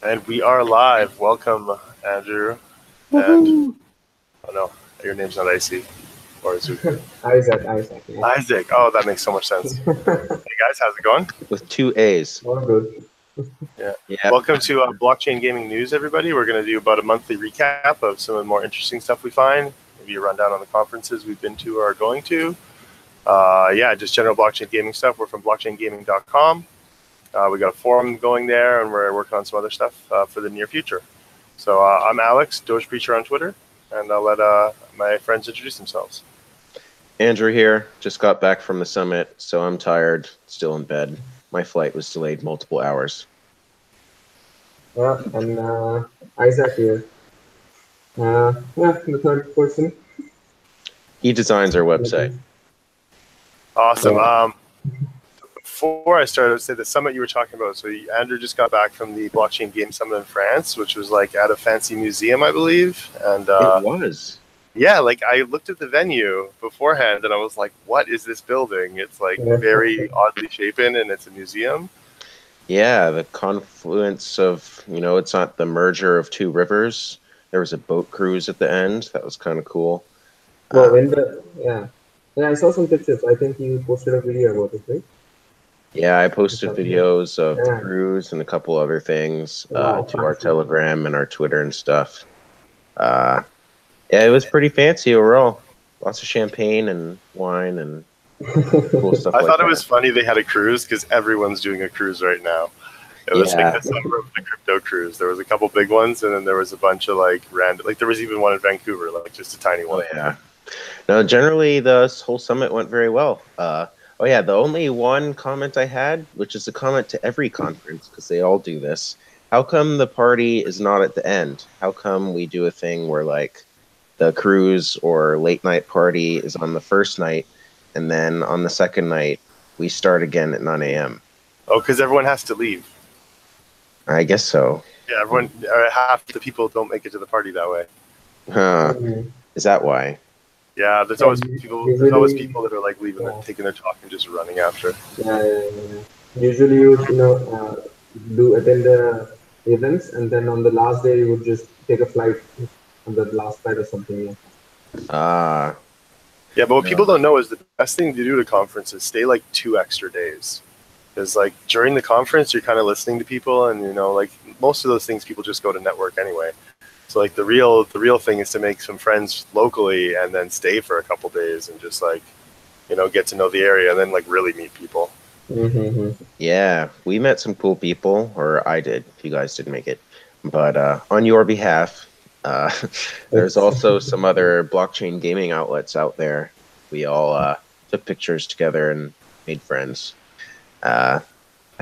And we are live. Welcome, Andrew. And Woohoo! oh no, your name's not Icy, or is it Isaac, yeah. Isaac? Oh, that makes so much sense. Hey guys, how's it going? With 2 A's. All good. Yeah. Yeah. Welcome to Blockchain Gaming News, everybody. We're going to do about a monthly recap of some of the more interesting stuff we find. Maybe a rundown on the conferences we've been to or are going to. Just general blockchain gaming stuff. We're from blockchaingaming.com. We got a forum going there, and we're working on some other stuff for the near future. So I'm Alex, Doge Preacher on Twitter, and I'll let my friends introduce themselves. Andrew here. Just got back from the summit, so I'm tired, still in bed. My flight was delayed multiple hours. Yeah, and Isaac here. The third person. He designs our website. Awesome. Before I started, I would say the summit you were talking about. So Andrew just got back from the Blockchain Game Summit in France, which was like at a fancy museum, I believe. And It was. yeah, like I looked at the venue beforehand, and I was like, "What is this building?" It's like very oddly shapen, and it's a museum. Yeah, the confluence of, it's not the merger of two rivers. There was a boat cruise at the end. That was kind of cool. Well, yeah, I saw some pictures. I think you posted a video about it, right? Yeah, I posted videos of the cruise and a couple other things to our Telegram and our Twitter and stuff. Yeah, it was pretty fancy overall. Lots of champagne and wine and cool stuff. I thought it was funny they had a cruise because everyone's doing a cruise right now. It was like the summer of the crypto cruise. There was a couple big ones, and then there was a bunch of like random. Like there was even one in Vancouver, like just a tiny one. Oh yeah. No, generally the whole summit went very well. The only one comment I had, which is a comment to every conference, because they all do this. How come the party is not at the end? How come we do a thing where like the cruise or late night party is on the first night, and then on the second night we start again at 9 a.m.? Oh, because everyone has to leave. I guess so. Yeah, half the people don't make it to the party that way. Huh. Is that why? Yeah, there's always people. There's always people that are like leaving, taking their talk, and just running after. Yeah. Usually, you do attend the events, and then on the last day, you would just take a flight on the last flight or something. Yeah, but what people don't know is the best thing to do at a conference is stay like 2 extra days. Because like during the conference, you're kind of listening to people, and like most of those things, people just go to network anyway. So like the real thing is to make some friends locally and then stay for a couple days and just like, get to know the area and then like really meet people. Mm-hmm. Yeah, we met some cool people, or I did, if you guys didn't make it. But on your behalf, there's also some other blockchain gaming outlets out there. We all took pictures together and made friends. I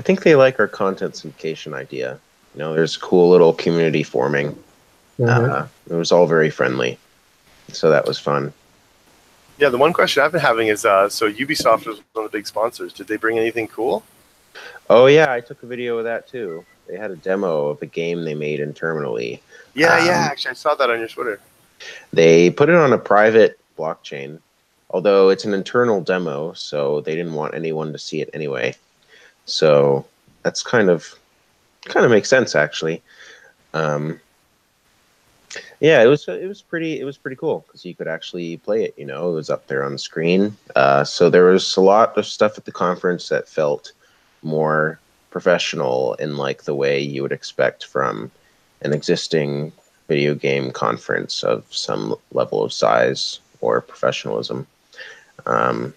think they like our content syndication idea. There's a cool little community forming. It was all very friendly, so that was fun. Yeah, the one question I've been having is, so Ubisoft was one of the big sponsors. Did they bring anything cool? Oh yeah, I took a video of that too. They had a demo of a game they made internally. Yeah, actually, I saw that on your Twitter. They put it on a private blockchain, although it's an internal demo, so they didn't want anyone to see it anyway. So that's kind of makes sense actually. Yeah, it was pretty cool because you could actually play it. It was up there on the screen. So there was a lot of stuff at the conference that felt more professional in like the way you would expect from an existing video game conference of some level of size or professionalism. And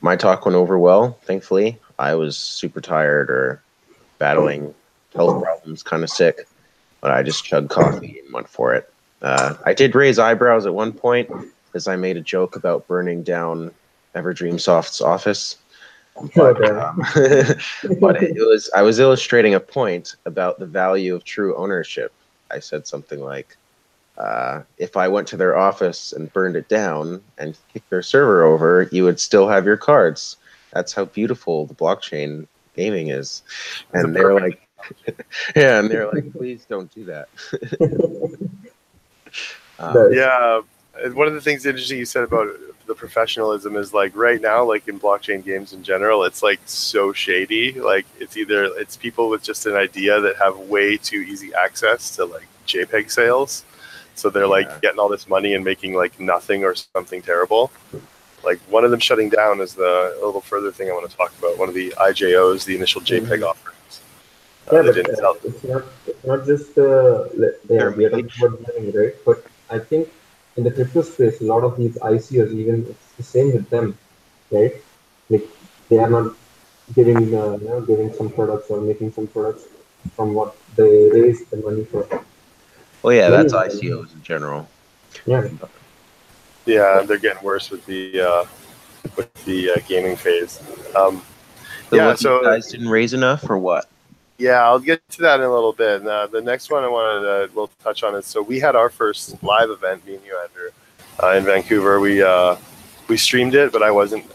my talk went over well, thankfully. I was super tired or battling health problems, kind of sick. But I just chugged coffee and went for it. I did raise eyebrows at one point because I made a joke about burning down Everdreamsoft's office. But, I was illustrating a point about the value of true ownership. I said something like, if I went to their office and burned it down and kicked their server over, you would still have your cards. That's how beautiful the blockchain gaming is. And they're like, yeah, and they're like, please don't do that. Yeah, one of the things interesting you said about the professionalism is like right now, like in blockchain games in general, it's like so shady. Like it's people with just an idea that have way too easy access to like JPEG sales. So they're like getting all this money and making like nothing or something terrible. Like one of them shutting down is a little further thing I want to talk about. One of the IJOs, the initial JPEG offerings. Yeah, but it's not just we are talking about gaming, right? But I think in the crypto space, a lot of these ICOs, even it's the same with them, right? Like they are not giving giving some products or making some products from what they raised the money for. Well, yeah, that's ICOs in general. Yeah. Yeah, they're getting worse with the gaming phase. So you guys didn't raise enough, or what? Yeah, I'll get to that in a little bit. The next one I wanted to touch on is, so we had our first live event, me and you, Andrew, in Vancouver. We streamed it, but I wasn't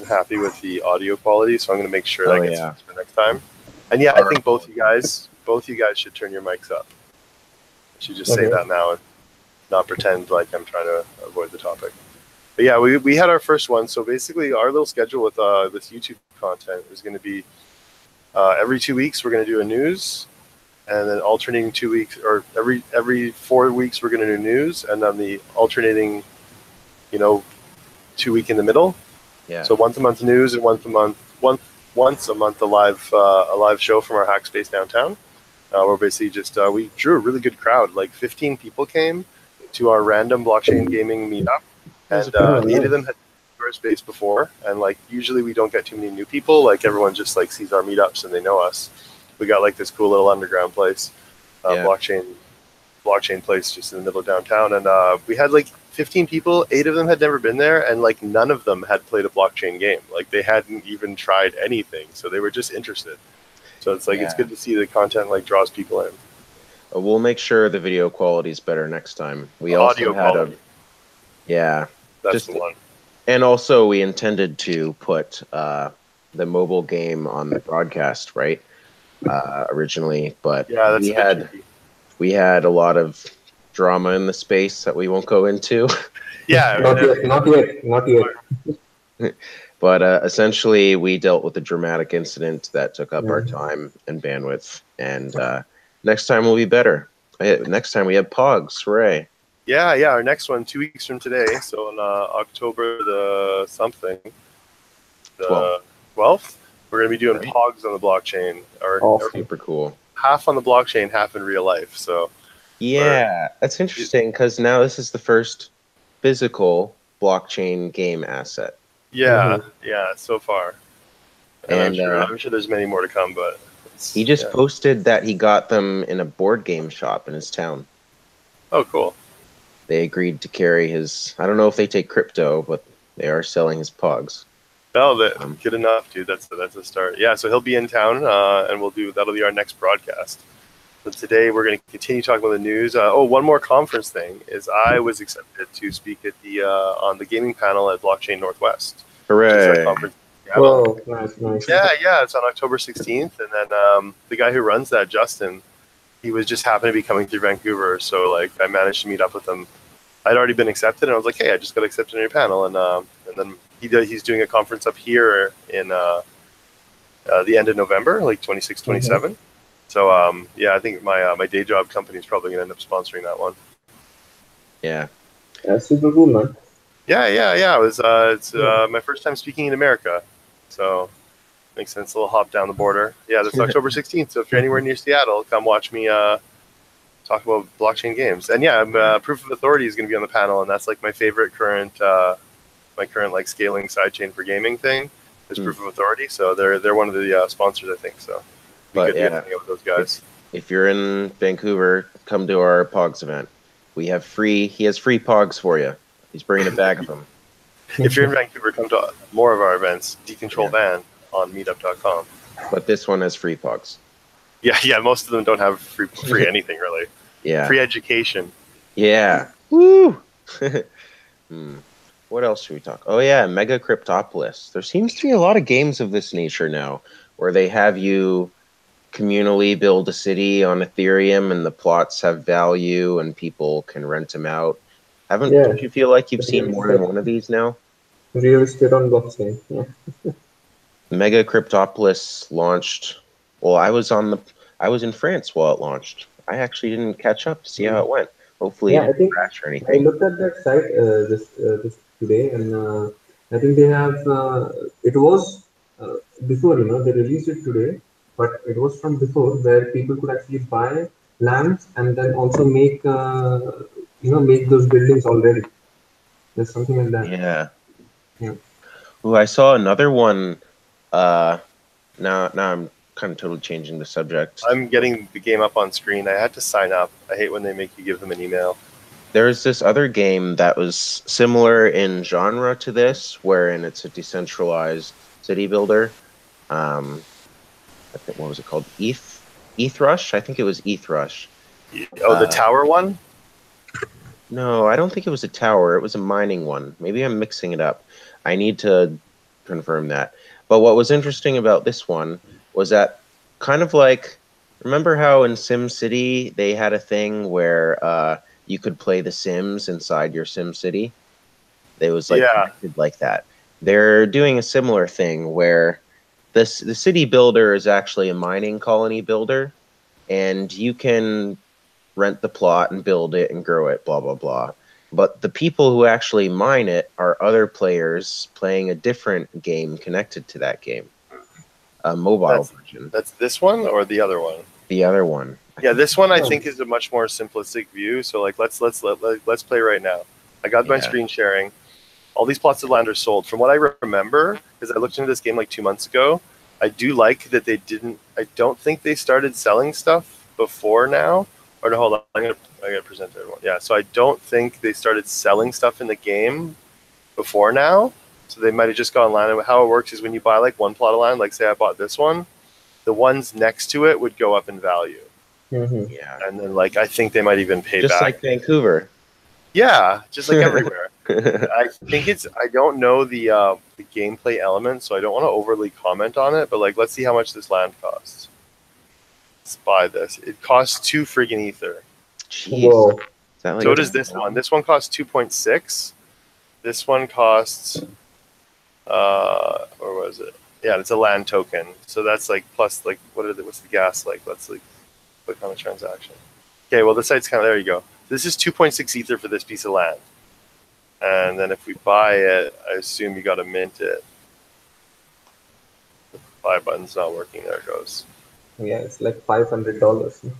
happy with the audio quality, so I'm going to make sure that gets fixed for next time. And yeah, I think both you guys should turn your mics up. I should just say that now and not pretend like I'm trying to avoid the topic. But yeah, we had our first one. So basically, our little schedule with this YouTube content is going to be every 2 weeks we're going to do a news, and then alternating 2 weeks, or every 4 weeks we're going to do news, and then the alternating, 2 week in the middle. Yeah. So once a month news, and once a month a live show from our hackspace downtown. We're basically just we drew a really good crowd. Like 15 people came to our random blockchain gaming meetup, and 8 of them had our space before. And like usually we don't get too many new people. Like everyone just like sees our meetups and they know us. We got like this cool little underground place, blockchain place just in the middle of downtown, and we had like 15 people. 8 of them had never been there, and like none of them had played a blockchain game. Like they hadn't even tried anything, so they were just interested. So it's like it's good to see the content like draws people in. We'll make sure the video quality is better next time. We Audio also had quality. That's the one. And also we intended to put the mobile game on the broadcast, right? Originally, but we had a lot of drama in the space that we won't go into. Yeah, not yet. But essentially, we dealt with a dramatic incident that took up our time and bandwidth. And next time will be better. Next time we have Pogs, hooray! Yeah. Our next one 2 weeks from today, so on October the 12th, we're going to be doing Pogs on the blockchain. Or super cool. Half on the blockchain, half in real life. So yeah, that's interesting because now this is the first physical blockchain game asset. Yeah, so far. And I'm sure there's many more to come, but he just posted that he got them in a board game shop in his town. Oh, cool. They agreed to carry his, I don't know if they take crypto, but they are selling his Pogs. Oh, good enough, dude. That's a start. Yeah, so he'll be in town, and that'll be our next broadcast. So today we're going to continue talking about the news. One more conference thing is I was accepted to speak at the on the gaming panel at Blockchain Northwest. Hooray! Oh, nice. Yeah, it's on October 16th, and then the guy who runs that, Justin, he was just happened to be coming through Vancouver, so like I managed to meet up with him. I'd already been accepted, and I was like, hey, I just got accepted on your panel, and then he's doing a conference up here in the end of November, like 26, 27. So I think my day job company is probably going to end up sponsoring that one. Yeah. That's super cool, man. Yeah. It was it's my first time speaking in America, so makes sense. A little hop down the border. Yeah, that's October 16th. So if you're anywhere near Seattle, come watch me talk about blockchain games. And yeah, Proof of Authority is going to be on the panel, and that's like my favorite current like scaling sidechain for gaming thing is Proof of Authority. So they're one of the sponsors, I think. So but good hanging out with those guys. If you're in Vancouver, come to our Pogs event. He has free Pogs for you. He's bringing a bag of them. If you're in Vancouver, come to more of our events. Decontrol Van on meetup.com. But this one has free Pogs. Yeah. Most of them don't have free anything really. Yeah. Free education. Yeah. Woo. What else should we talk? Oh yeah, Mega Cryptopolis. There seems to be a lot of games of this nature now, where they have you communally build a city on Ethereum, and the plots have value, and people can rent them out. Don't you feel like you've seen more than one of these now? Real estate on blockchain. Yeah. Mega Cryptopolis launched. Well, I was in France while it launched. I actually didn't catch up to see how it went. Hopefully, it Yeah, I didn't think crash or I anything. looked at that site this today, and I think they have. It was before, they released it today, but it was from before where people could actually buy lands and then also make those buildings already. There's something like that. Yeah. Yeah. Ooh, I saw another one. Now I'm kind of totally changing the subject. I'm getting the game up on screen. I had to sign up. I hate when they make you give them an email. There's this other game that was similar in genre to this, wherein it's a decentralized city builder. I think, what was it called? ETH Rush? I think it was ETH Rush. Oh, the tower one? No, I don't think it was a tower. It was a mining one. Maybe I'm mixing it up. I need to confirm that. But what was interesting about this one was that kind of like, remember how in SimCity they had a thing where you could play The Sims inside your SimCity? It was like connected like that. They're doing a similar thing where the city builder is actually a mining colony builder, and you can rent the plot and build it and grow it, blah, blah, blah. But the people who actually mine it are other players playing a different game connected to that game. A mobile version. That's this one or the other one? The other one. Yeah, this one I think is a much more simplistic view. So like let's play right now. I got my screen sharing. All these plots of land are sold. From what I remember, because I looked into this game like 2 months ago, I do like that they didn't. I don't think they started selling stuff before now. Or no, hold on. I gotta present to everyone. Yeah, so I don't think they started selling stuff in the game before now. So they might have just gone online. And how it works is when you buy like one plot of land, like say I bought this one, the ones next to it would go up in value. Mm-hmm. Yeah. And then like I think they might even pay back. Just like Vancouver. Yeah, just like everywhere. I think I don't know the gameplay element, so I don't want to overly comment on it, but like let's see how much this land costs. Let's buy this. It costs 2 friggin' ether. Jeez. Whoa. Like So does this one. This one costs 2.6. This one costs or was it? Yeah, it's a land token. So that's like plus like what's the gas like? Let's like click on the transaction. Okay, well the site's kind of there you go. This is 2.6 ether for this piece of land. And then if we buy it, I assume you got to mint it. The buy button's not working. There it goes. Yeah, it's like $500.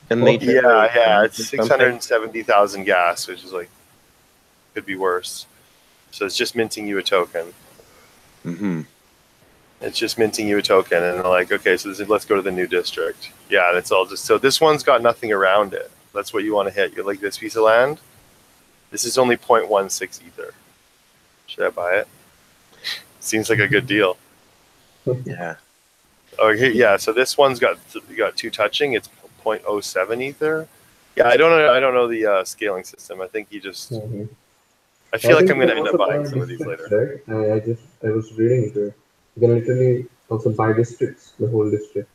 And they it's 670,000 gas, which is like could be worse. So it's just minting you a token. Mm-hmm. It's just minting you a token, and they're like, okay, so let's go to the new district. Yeah, and it's all just so this one's got nothing around it. That's what you want to hit. You're like this piece of land. This is only 0.16 ether. Should I buy it? Seems like a good deal. Yeah. Okay, yeah. So this one's got 2 touching. It's 0.07 ether. Yeah, I don't know the scaling system. I think you just. Mm-hmm. I feel like I'm going to end up buying some of these later. Right? I was reading it. You can literally also buy districts, the whole district.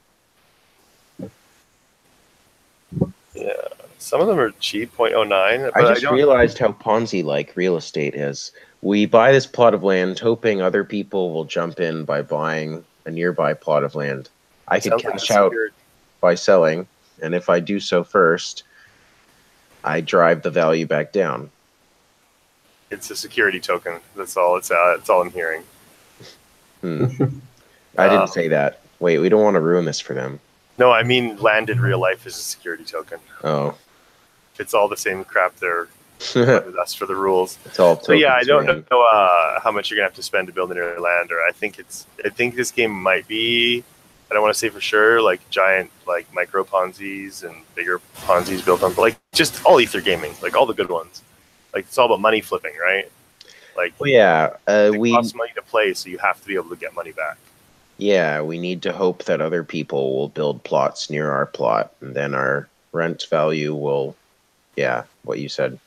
Yeah, some of them are cheap, 0.09. I just realized how Ponzi-like real estate is. We buy this plot of land hoping other people will jump in by buying a nearby plot of land. I could cash out by selling, and if I do so first, I drive the value back down. It's a security token. That's all. That's all I'm hearing. I didn't say that. Wait, we don't want to ruin this for them. No, I mean land in real life is a security token. Oh. It's all the same crap there. That's for the rules. It's all tokens, but yeah, I don't know how much you're gonna have to spend to build an area land, or I think this game might be. I don't want to say for sure, like giant, like micro Ponzi's and bigger Ponzi's built on, but like just all Ether gaming, like all the good ones. Like it's all about money flipping, right? Like, well, yeah, it costs money to play, so you have to be able to get money back. Yeah, we need to hope that other people will build plots near our plot, and then our rent value will, yeah, what you said.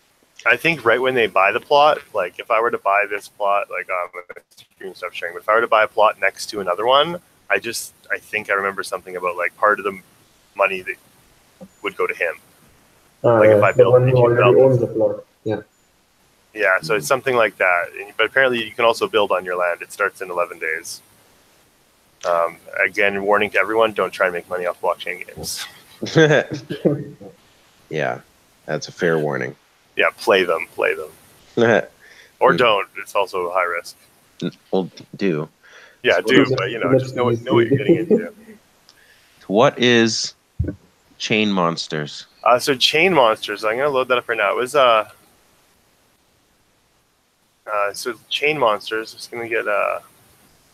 I think right when they buy the plot, like if I were to buy this plot, like screen stuff sharing, but if I were to buy a plot next to another one, I think I remember something about like part of the money that would go to him. Like if I built the one who already owns the plot, yeah. Yeah, so it's something like that. But apparently you can also build on your land. It starts in 11 days. Again, warning to everyone, don't try and make money off blockchain games. Yeah, that's a fair warning. Yeah, play them. Or don't. It's also high risk. Well, do. Yeah, do, but just know what you're getting into. What is Chain Monsters? So Chain Monsters, I'm gonna load that up right now. It was so Chain Monsters is gonna get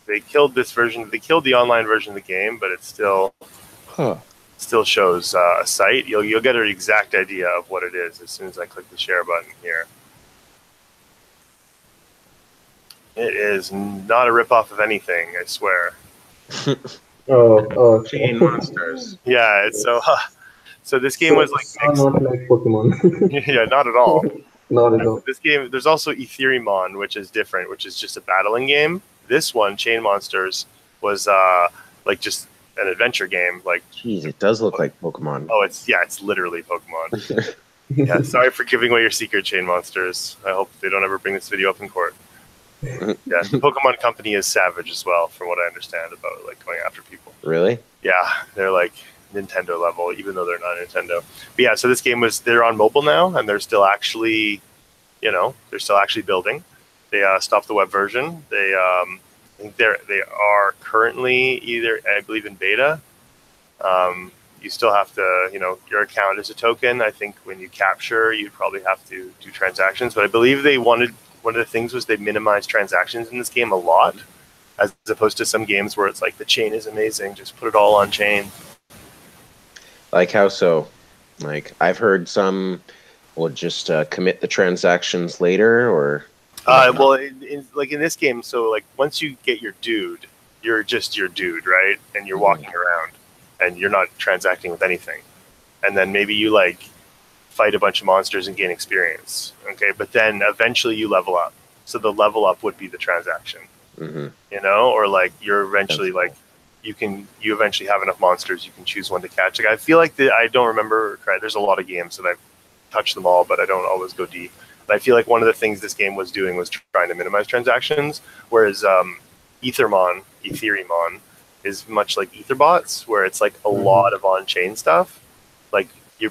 they killed this version. They killed the online version of the game, but it still shows a site. You'll get an exact idea of what it is as soon as I click the share button here. It is not a ripoff of anything, I swear. Chain Monsters. Yeah, it's so this game was like not like Pokemon. yeah, not at all. Not at all. This game, there's also Ethereumon, which is different, which is just a battling game. This one, Chain Monsters, was like just an adventure game. Like, jeez, it does look like Pokemon. Oh, it's literally Pokemon. Yeah, sorry for giving away your secret, Chain Monsters. I hope they don't ever bring this video up in court. Yeah, the Pokemon Company is savage as well, from what I understand about like going after people. Really? Yeah, they're like Nintendo level, even though they're not Nintendo. But yeah, so this game they're on mobile now, and they're still actually, they're still actually building. They stopped the web version. They I think they are currently either, I believe, in beta. You still have to, your account is a token. I think when you capture, you'd probably have to do transactions. But I believe one of the things was they minimized transactions in this game a lot, as opposed to some games where it's like the chain is amazing, just put it all on chain. Like how so? Like I've heard some will just commit the transactions later, or well, like in this game, so like once you get your dude, you're just your dude, right? And you're walking around, and you're not transacting with anything. And then maybe you like fight a bunch of monsters and gain experience. Okay, but then eventually you level up. So the level up would be the transaction. Or like you're eventually like you eventually have enough monsters you can choose one to catch. Like I feel like I don't remember. There's a lot of games that I've touched them all, but I don't always go deep. But I feel like one of the things this game was doing was trying to minimize transactions, whereas Ethereumon is much like Etherbots, where it's like a lot of on-chain stuff. Like you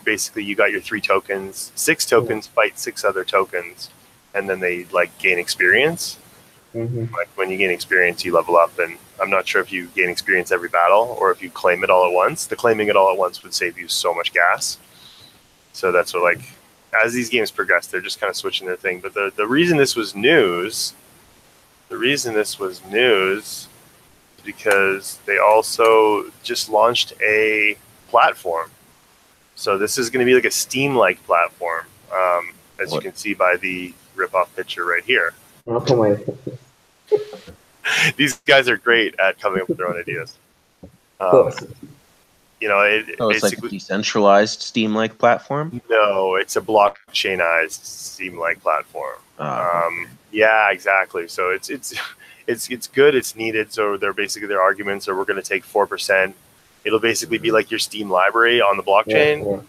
got your 3 tokens, 6 tokens fight 6 other tokens, and then they like gain experience. Like when you gain experience, you level up, and I'm not sure if you gain experience every battle or if you claim it all at once. The claiming it all at once would save you so much gas. So that's what, like, as these games progress, they're just kind of switching their thing. But the reason this was news, is because they also just launched a platform. So this is going to be like a Steam-like platform, as you can see by the rip-off picture right here. Oh my. These guys are great at coming up with their own ideas. it's like a decentralized Steam-like platform? No, it's a blockchainized Steam-like platform. Yeah, exactly. So it's good. It's needed. So their arguments are we're going to take 4%. It'll basically be like your Steam library on the blockchain. Yeah.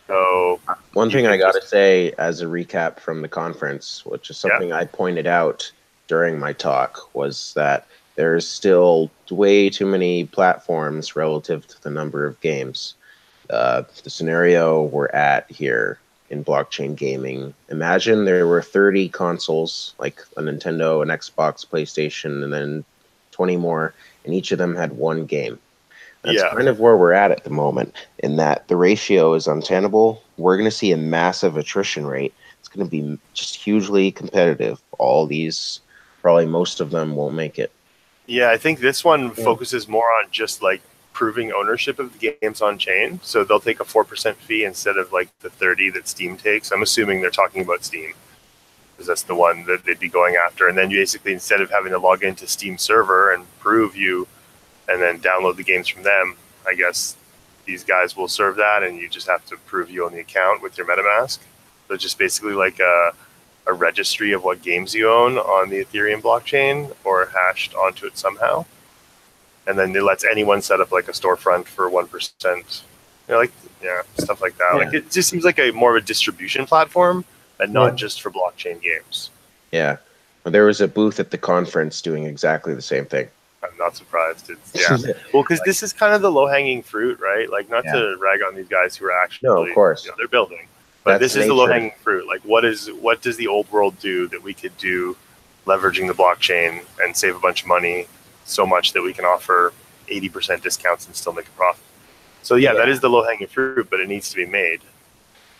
So one thing I got to say as a recap from the conference, which is something I pointed out during my talk, was that there's still way too many platforms relative to the number of games. The scenario we're at here in blockchain gaming, imagine there were 30 consoles, like a Nintendo, an Xbox, PlayStation, and then 20 more, and each of them had one game. That's kind of where we're at the moment, in that the ratio is untenable. We're going to see a massive attrition rate. It's going to be just hugely competitive. All these, probably most of them won't make it. Yeah, I think this one focuses more on just like proving ownership of the games on chain. So they'll take a 4% fee instead of like the 30 that Steam takes. I'm assuming they're talking about Steam, because that's the one that they'd be going after. And then you basically, instead of having to log into Steam server and prove you and then download the games from them, I guess these guys will serve that, and you just have to prove you own the account with your MetaMask. So it's just basically like a registry of what games you own on the Ethereum blockchain, or hashed onto it somehow. And then it lets anyone set up like a storefront for 1%. Stuff like that. Yeah. Like it just seems like more of a distribution platform and not just for blockchain games. Yeah. Well, there was a booth at the conference doing exactly the same thing. I'm not surprised. Well, because this is kind of the low-hanging fruit, right? Like, not to rag on these guys who are actually, no, of course, they're building, but this is the low-hanging fruit. Like, what does the old world do that we could do, leveraging the blockchain and save a bunch of money, so much that we can offer 80% discounts and still make a profit? So that is the low-hanging fruit, but it needs to be made.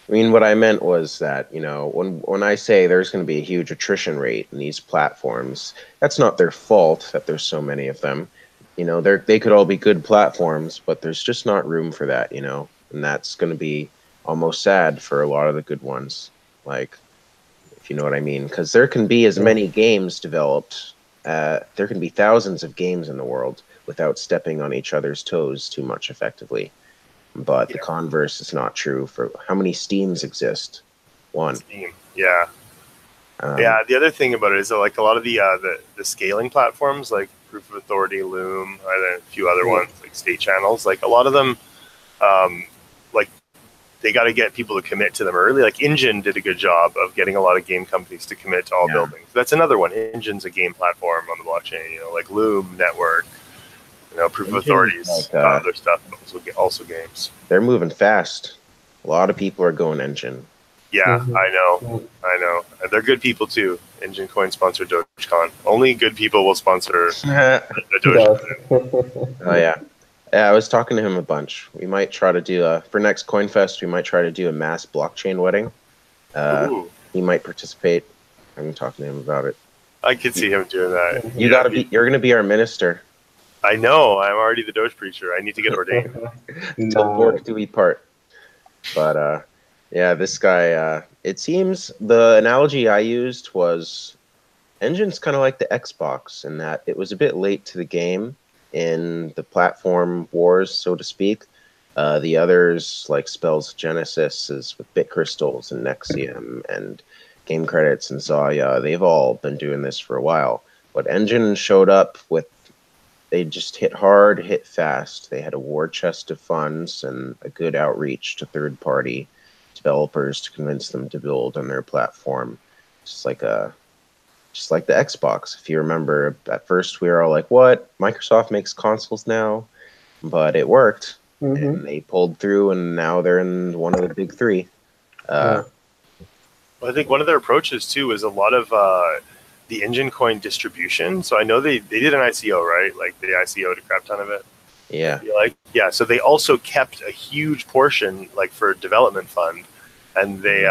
I mean, what I meant was that, when I say there's going to be a huge attrition rate in these platforms, that's not their fault that there's so many of them. They could all be good platforms, but there's just not room for that, and that's going to be almost sad for a lot of the good ones, like, if you know what I mean, because there can be as many games developed, there can be thousands of games in the world without stepping on each other's toes too much effectively. But the converse is not true for how many Steams exist. One. Steam, yeah. The other thing about it is that, like, a lot of the scaling platforms, like Proof of Authority, Loom, and then a few other ones, like State Channels, like a lot of them, like they got to get people to commit to them early. Like Engine did a good job of getting a lot of game companies to commit to all buildings. That's another one. Engine's a game platform on the blockchain. Like Loom Network. Proof of Authorities, other stuff, also games. They're moving fast. A lot of people are going Engine. Yeah, I know. They're good people too. Engine Coin sponsored Dogecoin. Only good people will sponsor a Dogecoin. Oh yeah. I was talking to him a bunch. We might try to do for next CoinFest. We might try to do a mass blockchain wedding. He might participate. I'm talking to him about it. I could see him doing that. You're gonna be our minister. I know. I'm already the Doge preacher. I need to get ordained. Till fork do we part. But this guy. It seems the analogy I used was Engine's kind of like the Xbox in that it was a bit late to the game in the platform wars, so to speak. The others, like Spells Genesis, is with BitCrystals and Nexium and Game Credits and Zaya. They've all been doing this for a while. But Engine showed up with. They just hit hard, hit fast. They had a war chest of funds and a good outreach to third-party developers to convince them to build on their platform. Just like the Xbox. If you remember, at first we were all like, "What? Microsoft makes consoles now?" But it worked, and they pulled through, and now they're in one of the big three. Well, I think one of their approaches too was a lot of the Engine Coin distribution. So I know they did an ICO, right? Like they ICO'd a crap ton of it. Yeah. So they also kept a huge portion, like for development fund, and they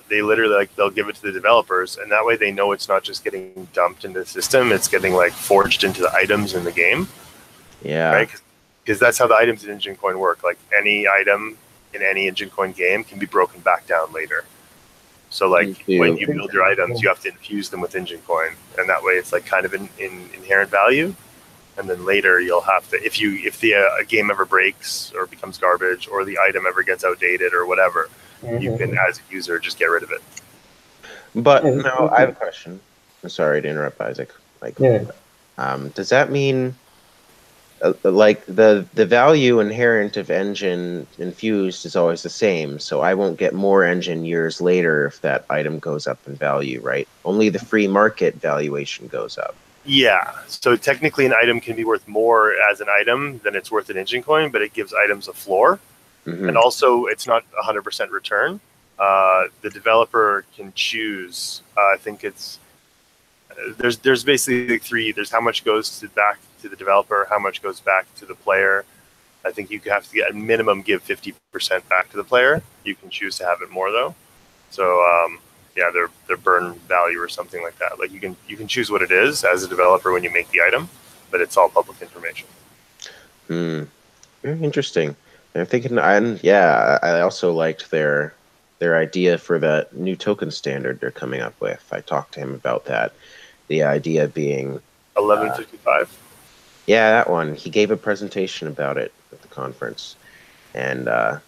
literally, like, they'll give it to the developers, and that way they know it's not just getting dumped into the system; it's getting like forged into the items in the game. Yeah. Right. Because that's how the items in Engine Coin work. Like any item in any Engine Coin game can be broken back down later. So, like, when you build your items, you have to infuse them with Engine Coin, and that way it's like kind of in inherent value. And then later you'll have to, if the game ever breaks or becomes garbage, or the item ever gets outdated or whatever, you can, as a user, just get rid of it. But now I have a question. I'm sorry to interrupt, Isaac. Does that mean like the value inherent of Engine infused is always the same, so I won't get more Engine years later if that item goes up in value, right? Only the free market valuation goes up. Yeah, so technically an item can be worth more as an item than it's worth in Engine Coin, but it gives items a floor. And also it's not 100% return. The developer can choose, I think it's, there's basically three. There's how much goes back to the developer, how much goes back to the player. I think you have to get a minimum give 50% back to the player. You can choose to have it more though. So their burn value or something like that. Like you can choose what it is as a developer when you make the item, but it's all public information. Very interesting. I'm thinking, I also liked their idea for that new token standard they're coming up with. I talked to him about that. The idea being 1155. Yeah, that one. He gave a presentation about it at the conference, and I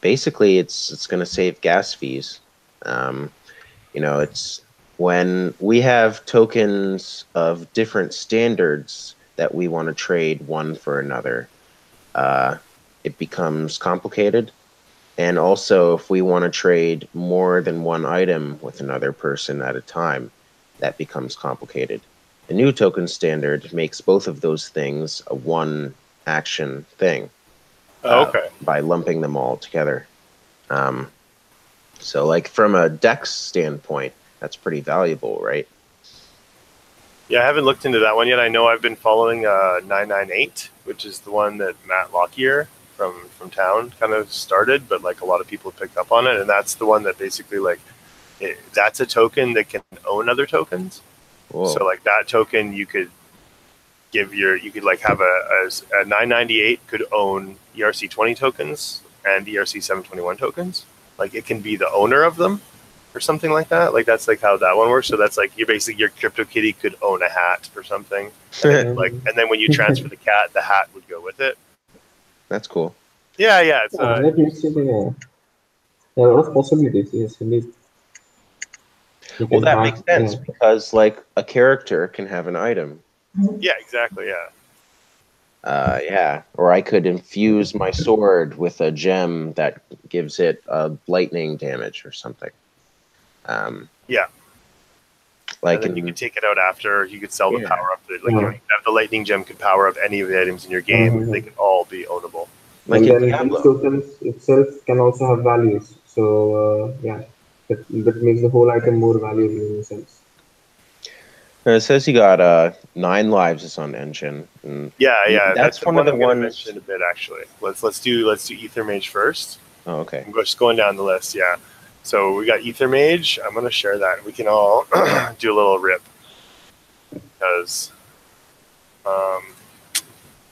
basically it's going to save gas fees. It's when we have tokens of different standards that we want to trade one for another. It becomes complicated. And also, if we want to trade more than one item with another person at a time, that becomes complicated. The new token standard makes both of those things a one action thing. Okay. By lumping them all together. So, like, from a Dex standpoint, that's pretty valuable, right? Yeah, I haven't looked into that one yet. I know I've been following 998, which is the one that Matt Lockyer from town kind of started, but like a lot of people have picked up on it, and that's the one that basically like that's a token that can own other tokens. Whoa. So like that token, you could like have a 998 could own ERC 20 tokens and ERC 721 tokens. Like it can be the owner of them or something like that. Like that's like how that one works. So that's like your CryptoKitty could own a hat or something. And then when you transfer the cat, the hat would go with it. That's cool. Yeah. It's that makes it a lot of possibilities. Yes, indeed. Well, that makes sense because like a character can have an item. Yeah, exactly. Yeah. Yeah, or I could infuse my sword with a gem that gives it lightning damage or something. Yeah. Like and then you could take it out after. You could sell the power up. Like you have the lightning gem could power up any of the items in your game. They could all be ownable. Like and then these tokens itself can also have values. So that makes the whole item more valuable in a sense. It says you got 9 lives on Engine. Yeah. That's one of the ones. Mention a bit actually. Let's do Aethermage first. Oh, okay. I'm just going down the list. Yeah. So we got Aethermage. I'm gonna share that. We can all do a little rip because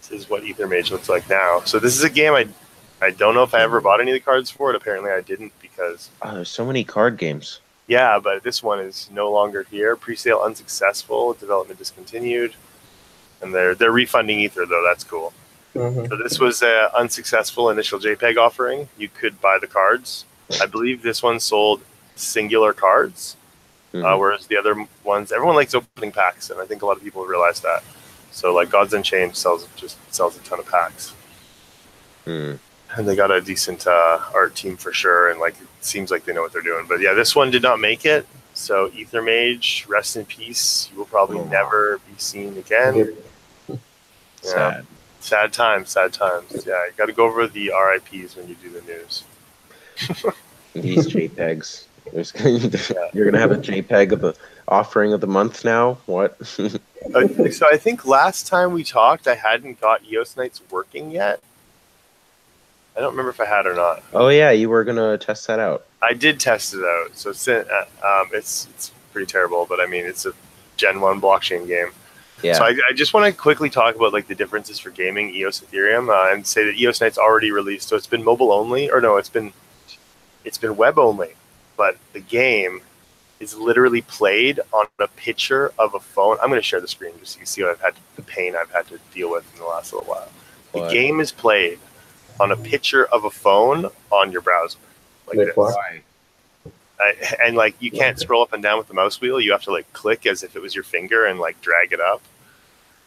this is what Aethermage looks like now. So this is a game I don't know if I ever bought any of the cards for it. Apparently I didn't because there's so many card games. Yeah, but this one is no longer here. Pre-sale unsuccessful. Development discontinued. And they're refunding Ether, though. That's cool. So this was an unsuccessful initial JPEG offering. You could buy the cards. I believe this one sold singular cards, whereas the other ones, everyone likes opening packs, and I think a lot of people have realized that. So, like, Gods Unchained sells a ton of packs. And they got a decent art team for sure, and like it seems like they know what they're doing. But yeah, this one did not make it. So Aethermage, rest in peace. You will probably never be seen again. Sad. Sad times. Yeah, you got to go over the RIPs when you do the news. These JPEGs. You're gonna have a JPEG of the offering of the month now. What? So I think last time we talked, I hadn't got EOS Knights working yet. I don't remember if I had or not. Oh yeah, you were gonna test that out. I did test it out. So it's pretty terrible, but I mean it's a Gen 1 blockchain game. Yeah. So I just want to quickly talk about like the differences for gaming EOS Ethereum and say that EOS Knights already released. So it's been mobile only, or no, it's been web only, but the game is literally played on a picture of a phone. I'm going to share the screen just so you see what the pain I've had to deal with in the last little while. What? The game is played on a picture of a phone on your browser, like this. Why? And like you can't scroll up and down with the mouse wheel. You have to like click as if it was your finger and like drag it up,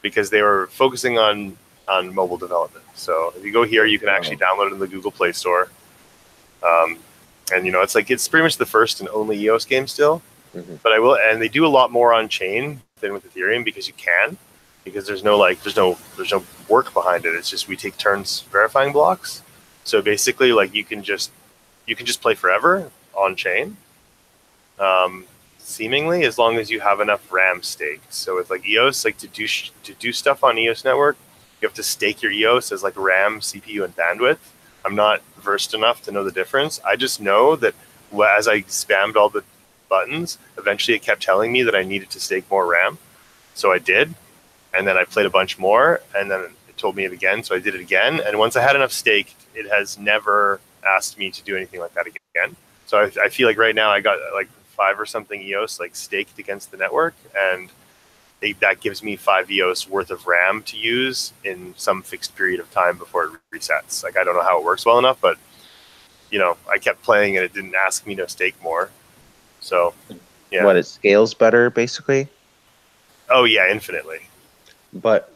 because they were focusing on mobile development. So if you go here, you can actually download it in the Google Play Store. And you know, it's pretty much the first and only EOS game still. But and they do a lot more on chain than with Ethereum because there's no work behind it. It's just we take turns verifying blocks. So basically, like you can just play forever on chain, seemingly, as long as you have enough RAM staked. So with like EOS, like to do stuff on EOS network, you have to stake your EOS as like RAM, CPU, and bandwidth. I'm not versed enough to know the difference. I just know that as I spammed all the buttons, eventually it kept telling me that I needed to stake more RAM. So I did. And then I played a bunch more, and then it told me it again. So I did it again. And once I had enough staked, it has never asked me to do anything like that again. So I feel like right now I got like 5 or something EOS like staked against the network, and that gives me 5 EOS worth of RAM to use in some fixed period of time before it resets. Like I don't know how it works well enough, but you know, I kept playing and it didn't ask me to stake more. So yeah. What, it scales better basically? Oh yeah, infinitely. But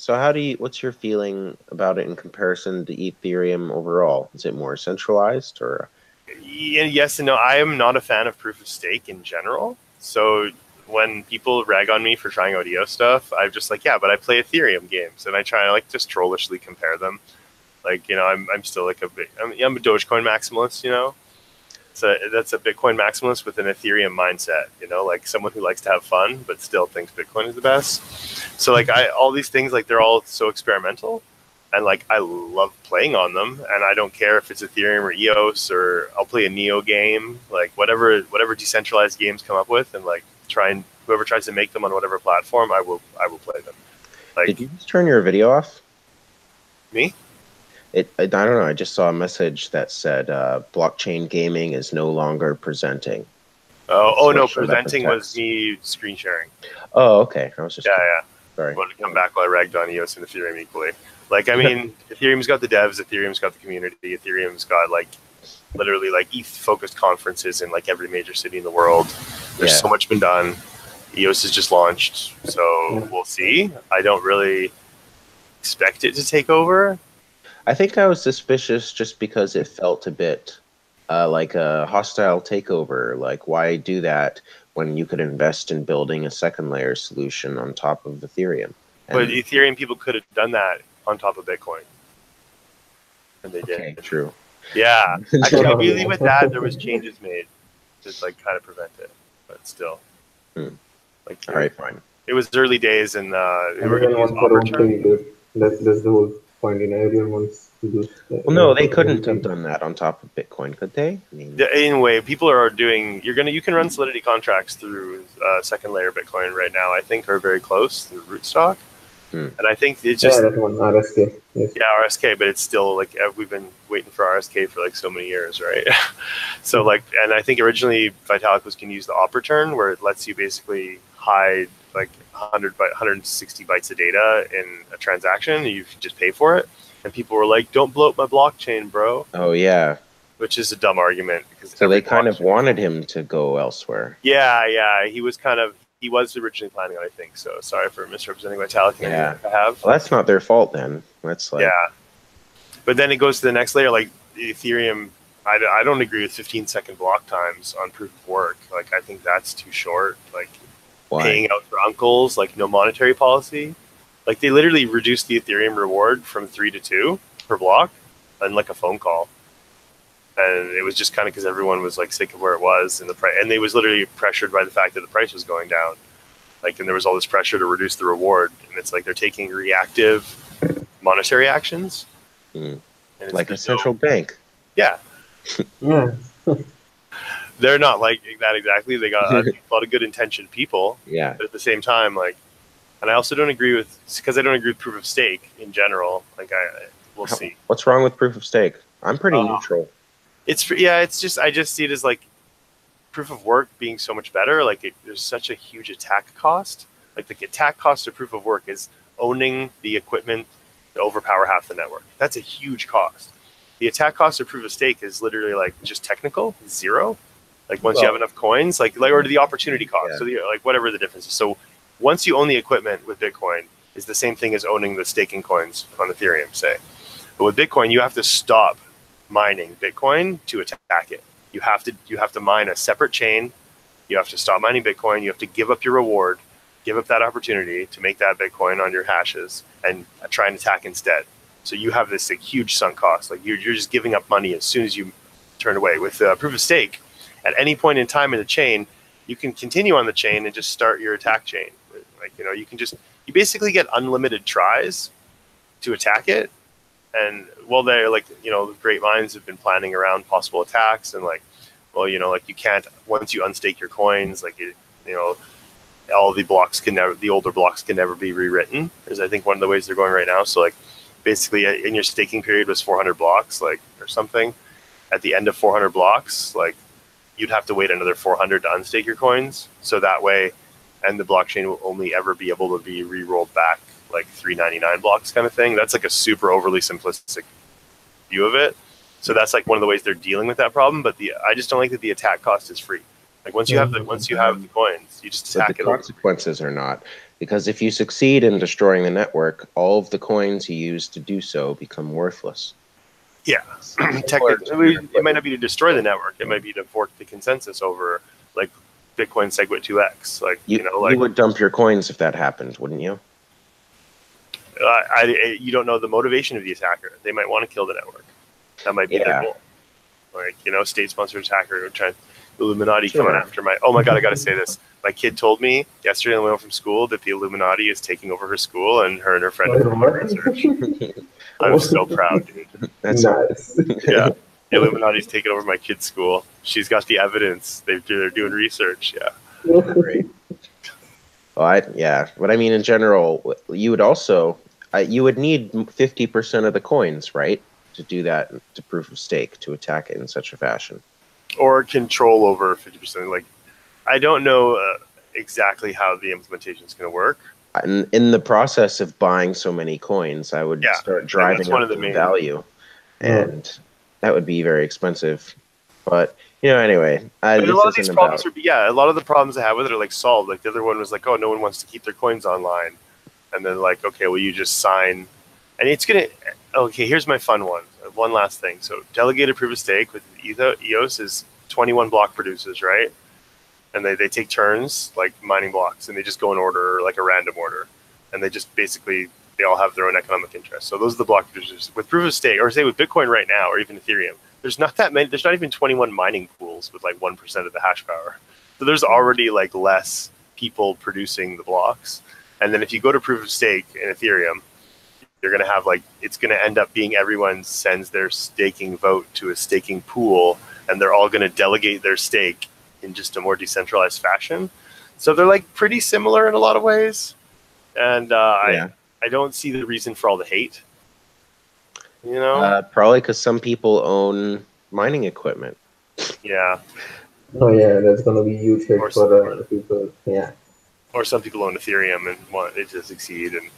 So what's your feeling about it in comparison to Ethereum overall? Is it more centralized or? Yeah, yes and no. I am not a fan of proof of stake in general. So when people rag on me for trying out EOS stuff, I'm just like, yeah, but I play Ethereum games, and I try to like just trollishly compare them. Like, you know, I'm still like I'm a Dogecoin maximalist, you know. So that's a Bitcoin maximalist with an Ethereum mindset, you know, like someone who likes to have fun but still thinks Bitcoin is the best. So like all these things, like they're all so experimental, and like I love playing on them, and I don't care if it's Ethereum or EOS, or I'll play a Neo game, like whatever decentralized games come up with, and like whoever tries to make them on whatever platform, I will play them. Like, did you just turn your video off? Me? I don't know. I just saw a message that said blockchain gaming is no longer presenting. Oh no, presenting was me screen sharing. Oh, okay. I was just sorry. I wanted to come back while I ragged on EOS and Ethereum equally. Like, I mean, Ethereum's got the devs, Ethereum's got the community, Ethereum's got like literally like ETH-focused conferences in like every major city in the world. There's so much been done. EOS has just launched, so we'll see. I don't really expect it to take over. I think I was suspicious just because it felt a bit like a hostile takeover. Like, why do that when you could invest in building a second layer solution on top of Ethereum? But Ethereum people could have done that on top of Bitcoin, and they didn't. Okay, true. Yeah, actually, really, with that, there was changes made to like kind of prevent it, but still. Like, all right, fine. It was early days, and they were going to use Opportune. That's the whole point. In everyone wants to do. Well, no, they couldn't have done that on top of Bitcoin, could they? I mean, anyway, people are doing. You can run Solidity contracts through second layer Bitcoin right now. I think are very close through Rootstock. And I think it's just that one, RSK. Yes. Yeah, RSK, but it's still like we've been waiting for RSK for like so many years, right? So like, and I think originally Vitalik was going to use the op return, where it lets you basically hide like 160 bytes of data in a transaction. You just pay for it, and people were like, "Don't bloat my blockchain, bro." Oh yeah, which is a dumb argument because so they kind of wanted him to go elsewhere. Yeah, he was originally planning on, I think. So sorry for misrepresenting Vitalik. Yeah, I have. Well, that's not their fault then. That's like but then it goes to the next layer, like Ethereum. I don't agree with 15-second block times on proof of work. Like, I think that's too short. Like, paying out for uncles, like no monetary policy. Like, they literally reduced the Ethereum reward from 3 to 2 per block, and like a phone call. And it was just kind of because everyone was like sick of where it was and the price, and they was literally pressured by the fact that the price was going down. Like, and there was all this pressure to reduce the reward, and it's like they're taking reactive monetary actions, like a central bank. Yeah, they're not like that exactly. They got a lot of good intentioned people. Yeah, but at the same time, like, and I also don't agree with because I don't agree with proof of stake in general. Like, we'll see. What's wrong with proof of stake? I'm pretty neutral. It's just I just see it as like proof of work being so much better. Like, there's such a huge attack cost. Like, the attack cost of proof of work is owning the equipment to overpower half the network. That's a huge cost. The attack cost of proof of stake is literally like just technical, zero. Like, once you have enough coins, like or the opportunity cost. So like whatever the difference is. So once you own the equipment with Bitcoin, is the same thing as owning the staking coins on Ethereum, say. But with Bitcoin, you have to stop mining Bitcoin to attack it. You have to mine a separate chain. You have to stop mining Bitcoin. You have to give up your reward, give up that opportunity to make that Bitcoin on your hashes, and try and attack instead. So you have this like, huge sunk cost. Like, you're just giving up money as soon as you turn away. With proof of stake, at any point in time in the chain, you can continue on the chain and just start your attack chain. Like, you know, you basically get unlimited tries to attack it. And well, they're like, you know, great minds have been planning around possible attacks, and like, well, you know, like you can't, once you unstake your coins, like, you know, all the older blocks can never be rewritten, is I think one of the ways they're going right now. So like, basically in your staking period was 400 blocks, like, or something. At the end of 400 blocks, like, you'd have to wait another 400 to unstake your coins. So that way, and the blockchain will only ever be able to be re-rolled back like 399 blocks kind of thing. That's like a super overly simplistic view of it. So that's like one of the ways they're dealing with that problem. But I just don't like that the attack cost is free. Like, once you have the coins, you just attack it. The consequences are not. Because if you succeed in destroying the network, all of the coins you use to do so become worthless. Yeah, technically, it might not be to destroy the network. It might be to fork the consensus over, like, Bitcoin SegWit 2x. Like, you would dump your coins if that happened, wouldn't you? You don't know the motivation of the attacker. They might want to kill the network. That might be their goal. Like, state-sponsored attacker trying Illuminati coming after my. Oh my god, I got to say this. My kid told me yesterday on the way home from school that the Illuminati is taking over her school, and her friend is doing research. I'm so proud, dude. That's Nice. Yeah, the Illuminati's taking over my kid's school. She's got the evidence. They're doing research. Yeah. great. Well, but I mean, in general, you would also you would need 50% of the coins, right, to do that to proof of stake to attack it in such a fashion, or control over 50%. Like, I don't know exactly how the implementation is going to work. In the process of buying so many coins, I would start driving up the value, and that would be very expensive. But anyway, a lot of these problems a lot of the problems I have with it are like solved. Like, the other one was like, oh, no one wants to keep their coins online, and then like, okay, well, you just sign, and it's gonna. Okay, here's my fun one. One last thing. So, delegated proof of stake with EOS is 21 block producers, right? And they take turns, like, mining blocks, and they just go in order, like a random order. And they just basically, they all have their own economic interests. So those are the block producers. With proof of stake, or say with Bitcoin right now, or even Ethereum, there's not that many, there's not even 21 mining pools with like 1% of the hash power. So there's already like less people producing the blocks. And then if you go to proof of stake in Ethereum, you're going to have like, it's going to end up being everyone sends their staking vote to a staking pool, and they're all going to delegate their stake in just a more decentralized fashion. So they're like pretty similar in a lot of ways. And I don't see the reason for all the hate. Probably because some people own mining equipment. Yeah. Oh yeah, that's going to be huge hit for people. Yeah. Or some people own Ethereum and want it to succeed. And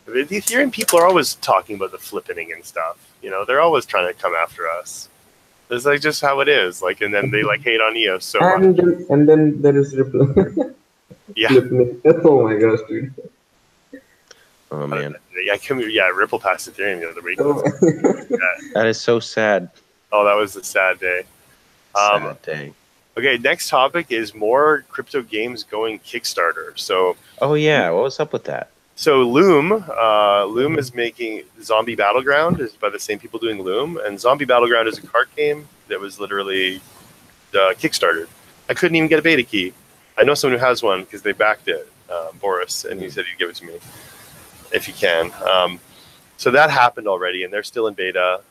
the Ethereum people are always talking about the flippening and stuff. They're always trying to come after us. It's like just how it is. Like, and then they like hate on EOS so much. And then there is Ripple. Yeah. Oh my gosh, dude. Oh man. Ripple passed Ethereum the other week. That is so sad. Oh, that was a sad day. Sad day. Okay, next topic is more crypto games going Kickstarter. So. Oh yeah, what was up with that? So Loom is making Zombie Battleground, is by the same people doing Loom, and Zombie Battleground is a card game that was literally Kickstarted. I couldn't even get a beta key. I know someone who has one because they backed it, Boris, and he said he'd give it to me if he can. So that happened already, and they're still in beta.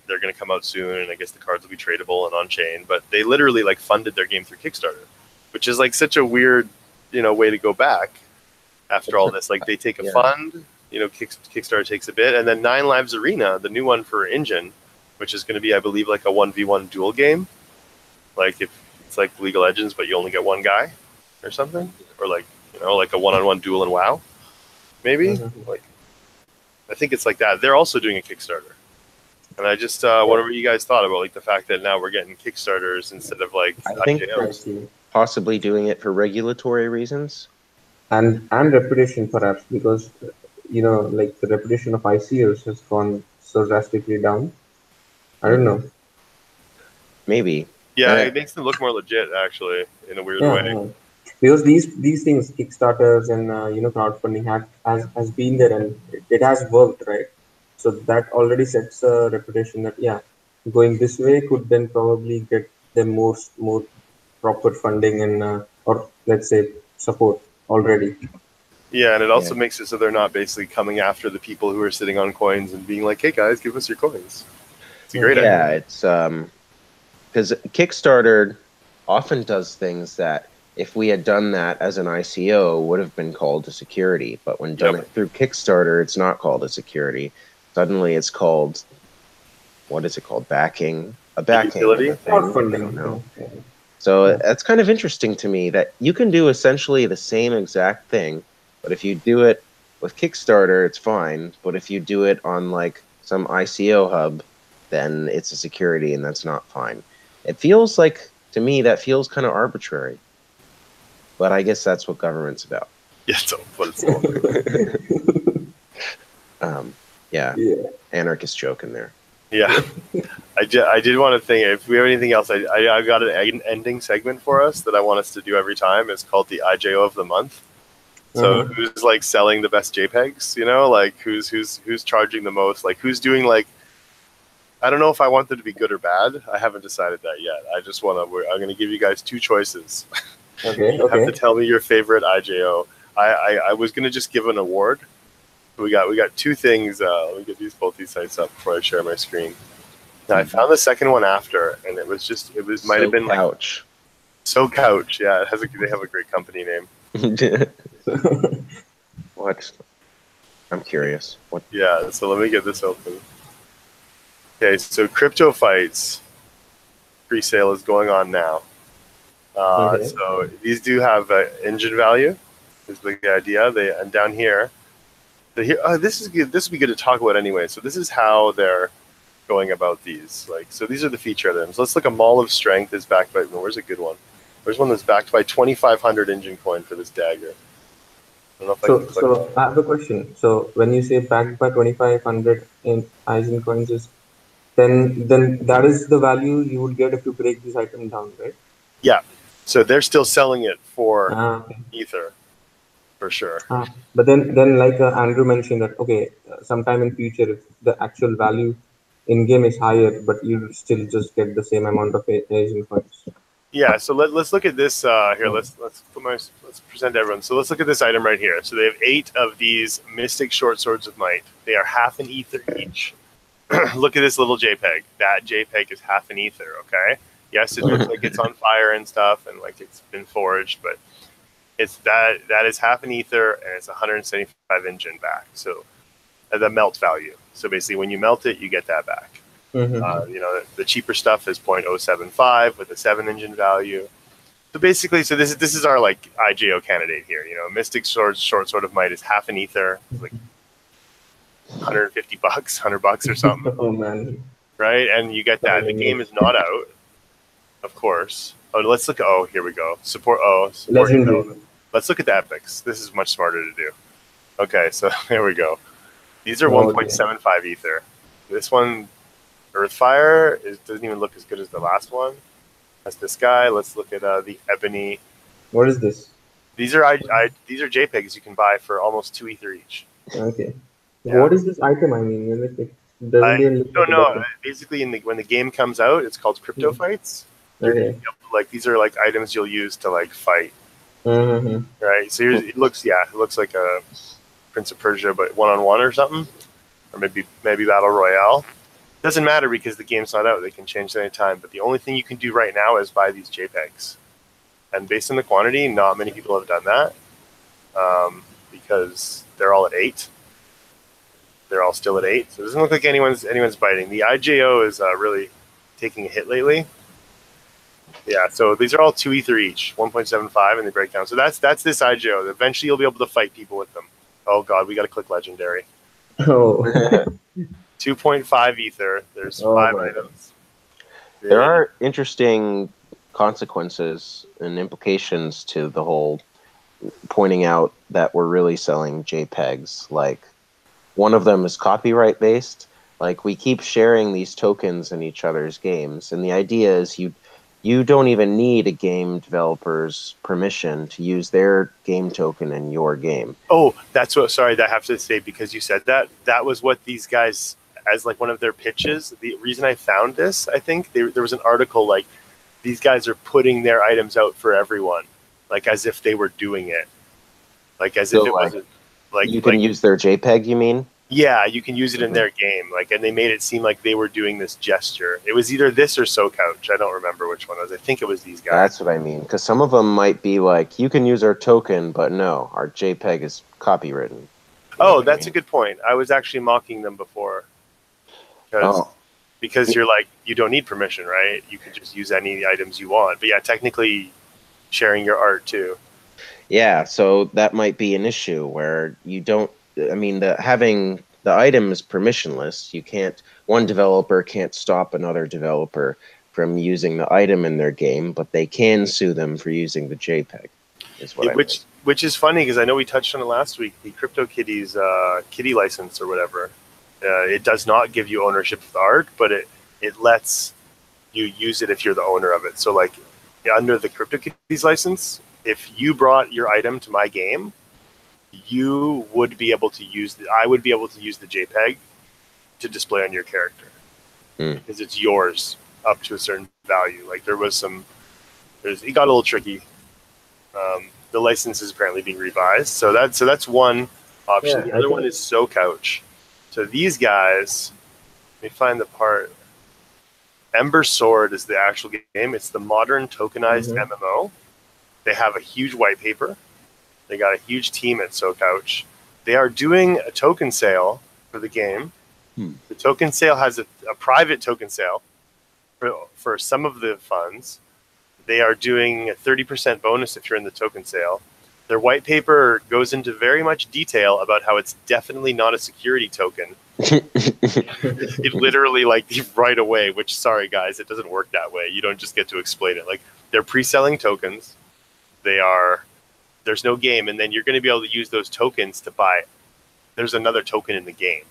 They're going to come out soon, and I guess the cards will be tradable and on-chain. But they literally like funded their game through Kickstarter, which is like such a weird, way to go back. After all this, like they take a fund, Kickstarter takes a bit, and then Nine Lives Arena, the new one for Engine, which is going to be, I believe, like a 1v1 duel game. Like if it's like League of Legends, but you only get one guy or something, or like like a one-on-one duel in WoW, maybe. Like I think it's like that. They're also doing a Kickstarter, and I just wonder what you guys thought about like the fact that now we're getting Kickstarters instead of like I think possibly doing it for regulatory reasons. And reputation perhaps, because like the reputation of ICOs has gone so drastically down. I don't know. Maybe. Yeah, it makes them look more legit actually in a weird way. Because these things, Kickstarters and crowdfunding has been there and it has worked, right? So that already sets a reputation that going this way could then probably get them more proper funding and or let's say support already. Yeah, and it also makes it so they're not basically coming after the people who are sitting on coins and being like, hey guys, give us your coins. It's a great idea. Yeah, it's because Kickstarter often does things that if we had done that as an ICO would have been called a security, but when done it through Kickstarter, it's not called a security. Suddenly it's called, what is it called? Backing? A backing. Utility? Crowdfunding. I don't know. So that's kind of interesting to me that you can do essentially the same exact thing, but if you do it with Kickstarter, it's fine. But if you do it on like some ICO hub, then it's a security and that's not fine. It feels like, to me, that feels kind of arbitrary. But I guess that's what government's about. Yeah, so, but it's all. Yeah, anarchist joke in there. Yeah, I did want to think if we have anything else. I got an ending segment for us that I want us to do every time. It's called the IJO of the month. So who's like selling the best JPEGs? You know, like who's charging the most? Like who's doing like. I don't know if I want them to be good or bad. I haven't decided that yet. I just want to. I'm going to give you guys two choices. Okay. You have to tell me your favorite IJO. I was going to just give an award. We got two things. Let me get both these sites up before I share my screen. Now I found the second one after, and it might have been Couch. Like So Couch. Yeah, they have a great company name. What? I'm curious. What? Yeah. So let me get this open. Okay, so Crypto Fights pre-sale is going on now. So these do have engine value. Is the idea. And down here. This is good. This would be good to talk about anyway. So this is how they're going about these. Like, so these are the feature items. Let's look. A Maul of Strength is backed by. Where's a good one? There's one that's backed by 2,500 engine coin for this dagger. I don't know if so I have a question. So when you say backed by 2,500 in engine coins, then that is the value you would get if you break this item down, right? Yeah. So they're still selling it for Ether. For sure. But then like Andrew mentioned that, sometime in future, if the actual value in game is higher, but you still just get the same amount of Asian coins. Yeah. So let's look at this here. Let's present to everyone. So let's look at this item right here. So they have 8 of these Mystic Short Swords of Might. They are half an Ether each. Look at this little JPEG. That JPEG is half an Ether. Okay. Yes, it looks like it's on fire and stuff, and like it's been forged, but it's that is half an Ether, and it's 175 engine back. So the melt value. So basically, when you melt it, you get that back. The cheaper stuff is 0.075 with a 7 engine value. So basically, this is our like IJO candidate here. Mystic Short Sword of Might is half an Ether, like $150, $100 or something. Oh man! Right, and you get that. The game is not out, of course. Oh, let's look. Oh, here we go. Support. Legendary. Let's look at the epics. This is much smarter to do. Okay, so there we go. These are 1.75 Ether. This one, Earthfire, doesn't even look as good as the last one. That's this guy. Let's look at the Ebony. What is this? These are these are JPEGs you can buy for almost 2 Ether each. Okay. Yeah. What is this item? I mean, I don't know. Basically, when the game comes out, it's called Crypto Fights. Okay. Like these are like items you'll use to like fight. Right. So it looks like a Prince of Persia, but 1-on-1 or something, or maybe Battle Royale. Doesn't matter because the game's not out. They can change at any time. But the only thing you can do right now is buy these JPEGs. And based on the quantity, not many people have done that because they're all at 8. They're all still at 8. So it doesn't look like anyone's biting. The IJO is really taking a hit lately. Yeah, so these are all 2 Ether each, 1.75 in the breakdown. So that's this IJO. Eventually you'll be able to fight people with them. Oh god, we got to click Legendary. Oh. 2.5 Ether. There's 5 items. There are interesting consequences and implications to the whole pointing out that we're really selling JPEGs. Like, one of them is copyright based. Like, we keep sharing these tokens in each other's games, and the idea is you don't even need a game developer's permission to use their game token in your game. Oh, that's what. Sorry, I have to say, because you said that. That was what these guys, as like one of their pitches. The reason I found this, I think there was an article like these guys are putting their items out for everyone, like as if they were doing it, like as if it wasn't like you can use their JPEG. You mean? Yeah, you can use it in their game. Like, and they made it seem like they were doing this gesture. It was either this or So Couch. I don't remember which one it was. I think it was these guys. That's what I mean. Because some of them might be like, you can use our token, but no, our JPEG is copywritten. Oh, that's a good point. I was actually mocking them before. Because you're like, you don't need permission, right? You can just use any items you want. But yeah, technically sharing your art too. Yeah, so that might be an issue where you don't. I mean, having the item is permissionless. You can't. One developer can't stop another developer from using the item in their game, but they can sue them for using the JPEG. Is what which is funny because I know we touched on it last week. The CryptoKitties kitty license or whatever, it does not give you ownership of the art, but it lets you use it if you're the owner of it. So like under the CryptoKitties license, if you brought your item to my game, you would be able to use I would be able to use the JPEG to display on your character because it's yours up to a certain value. Like it got a little tricky. The license is apparently being revised, so that's one option. The other one is SoCouch. So these guys, let me find the part. Ember Sword is the actual game. It's the modern tokenized MMO. They have a huge white paper. They got a huge team at SoCouch. They are doing a token sale for the game. The token sale has a private token sale for some of the funds. They are doing a 30% bonus if you're in the token sale. Their white paper goes into very much detail about how it's definitely not a security token. It literally, like, right away, which, sorry guys, it doesn't work that way. You don't just get to explain it. Like, they're pre-selling tokens. There's no game, and then you're going to be able to use those tokens to buy. There's another token in the game.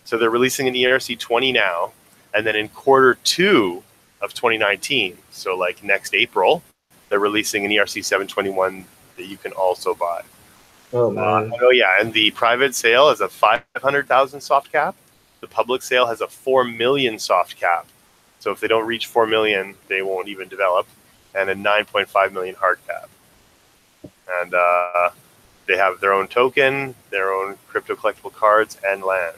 So they're releasing an ERC 20 now, and then in Q2 of 2019, so like next April, they're releasing an ERC 721 that you can also buy. Oh man! Oh yeah, and the private sale has a 500,000 soft cap. The public sale has a 4 million soft cap. So if they don't reach 4 million, they won't even develop, and a 9.5 million hard cap. And they have their own token, their own crypto collectible cards, and land.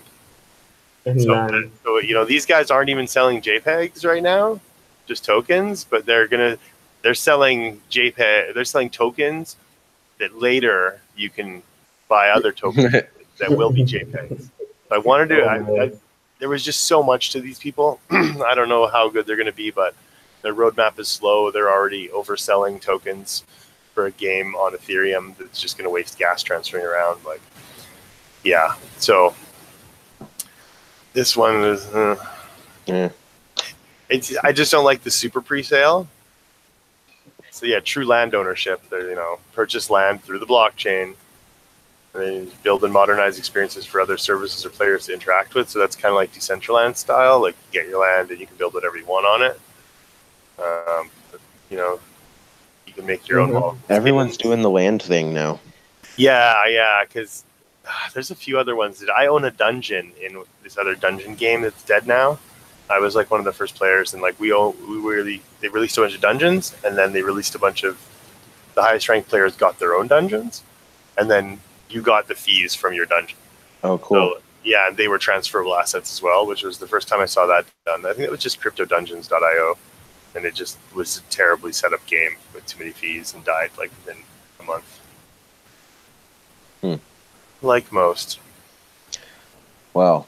So you know, these guys aren't even selling JPEGs right now, just tokens, but they're selling JPEG. They're selling tokens that later you can buy other tokens that will be JPEGs. I wanted to. There was just so much to these people. I don't know how good they're going to be, but their roadmap is slow. They're already overselling tokens for a game on Ethereum that's just going to waste gas transferring around. Like, yeah. So this one is. I just don't like the super pre-sale. So yeah, true land ownership. They purchase land through the blockchain, and then build and modernize experiences for other services or players to interact with. So that's kind of like Decentraland style. Like you get your land and you can build whatever you want on it. You can make your own. Everyone's doing the land thing now. Yeah, because there's a few other ones. I own a dungeon in this other dungeon game that's dead now. I was like one of the first players, and like they released a bunch of dungeons, and then they released a bunch of the highest ranked players got their own dungeons, and then you got the fees from your dungeon. Oh, cool. So, yeah, and they were transferable assets as well, which was the first time I saw that done. I think it was just CryptoDungeons.io, and it just was a terribly set up game with too many fees and died like within a month. Like most. Wow.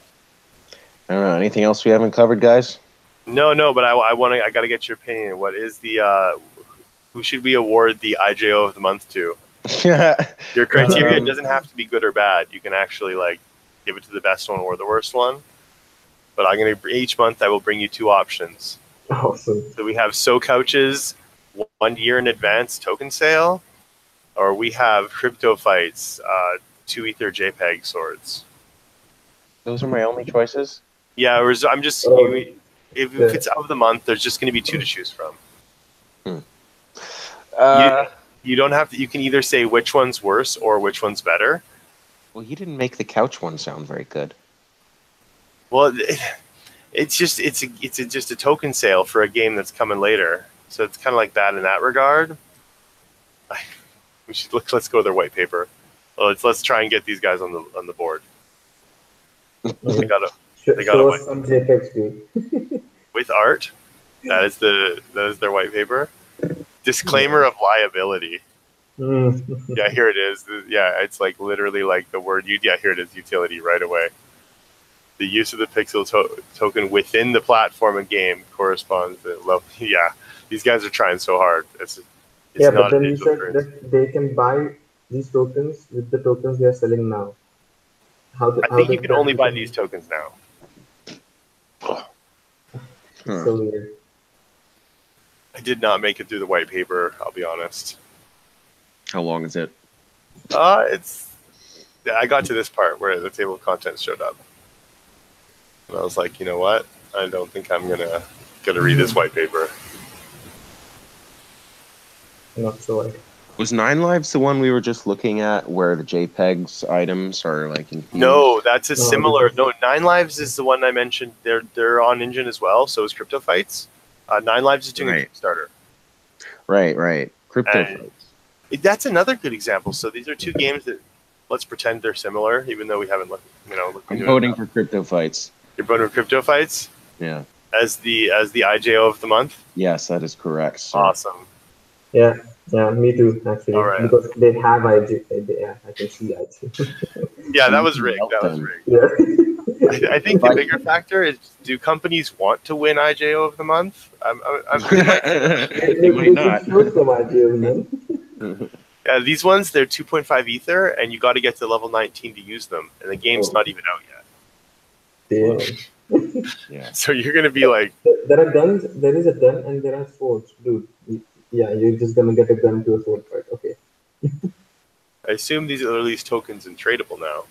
I don't know. Anything else we haven't covered, guys? No, but I got to get your opinion. What is the who should we award the IJO of the month to? Your criteria doesn't have to be good or bad. You can actually like give it to the best one or the worst one. But each month I will bring you two options. Awesome. So we have SoCouch's 1 year in advance token sale, or we have Crypto Fights 2 Ether JPEG swords. Those are my only choices. Yeah, I'm just if it's of the month, there's just going to be two to choose from. You don't have to. You can either say which one's worse or which one's better. Well, you didn't make the couch one sound very good. Well, it's just a token sale for a game that's coming later, so it's kind of like that in that regard. Let's go with their white paper. Well, let's try and get these guys on the board. They got some JPEGs too. With art. That is their white paper. Disclaimer of liability. Yeah, here it is. Yeah, it's like literally like the word. Yeah, here it is. Utility right away. The use of the pixel token within the platform and game corresponds to. Yeah, these guys are trying so hard. It's not but then you said that they can buy these tokens with the tokens they are selling now. I think you can only buy these tokens now. So weird. I did not make it through the white paper, I'll be honest. How long is it? I got to this part where the table of contents showed up, and I was like, you know what? I don't think I'm gonna read this white paper. Not sure. Was Nine Lives the one we were just looking at where the JPEGs items are like infused? No, that's a similar. No, Nine Lives is the one I mentioned. They're on Engine as well. So is Crypto Fights. Nine Lives is doing a Kickstarter. Right. Crypto Fights. That's another good example. So these are two games that let's pretend they're similar, even though we haven't looked. I'm voting for Crypto Fights. You're voting for Crypto Fights? Yeah. As the IJO of the month? Yes, that is correct, sir. Awesome. Yeah, me too, actually. All right. Because they have IG. Yeah, I can see IG. Yeah, that was rigged. Yeah. I think the bigger factor is, do companies want to win IJO of the month? They might not. Yeah, these ones, they're 2.5 Ether, and you got to get to level 19 to use them, and the game's not even out yet. Damn. Yeah. So you're going to be like... There are guns, there is a gun, and there are swords, dude. Yeah, you're just going to get a gun to a sword fight. Okay. I assume these are at least tokens and tradable now.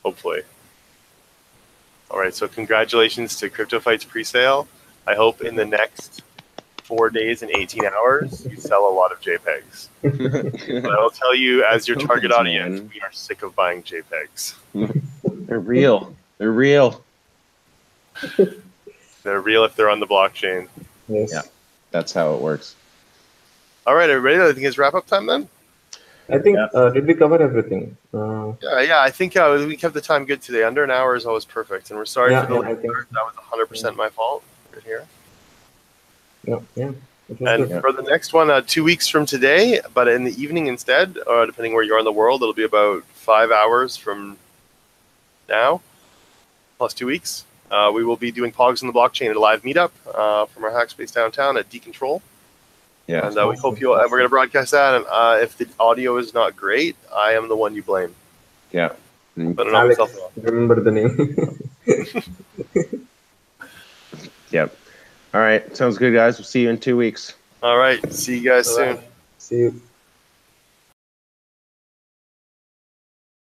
Hopefully. All right, so congratulations to Crypto Fights presale. I hope in the next 4 days and 18 hours, you sell a lot of JPEGs. But I'll tell you, as your target audience, we are sick of buying JPEGs. They're real. They're real. They're real if they're on the blockchain. Yes. Yeah, that's how it works. All right, everybody. I think it's wrap-up time then. I think, did we cover everything? Yeah, I think we kept the time good today. Under an hour is always perfect. And we're sorry for the late start. That was 100% my fault right here. Yeah. And for the next one, 2 weeks from today, but in the evening instead, depending where you are in the world, it'll be about 5 hours from now, plus 2 weeks. We will be doing Pogs on the Blockchain at a live meetup from our hackspace downtown at Decontrol. Yeah, and we hope you'll. We're going to broadcast that. And if the audio is not great, I am the one you blame. Yeah. But Alex, remember the name. Yep. All right. Sounds good, guys. We'll see you in 2 weeks. All right. See you guys soon. See you.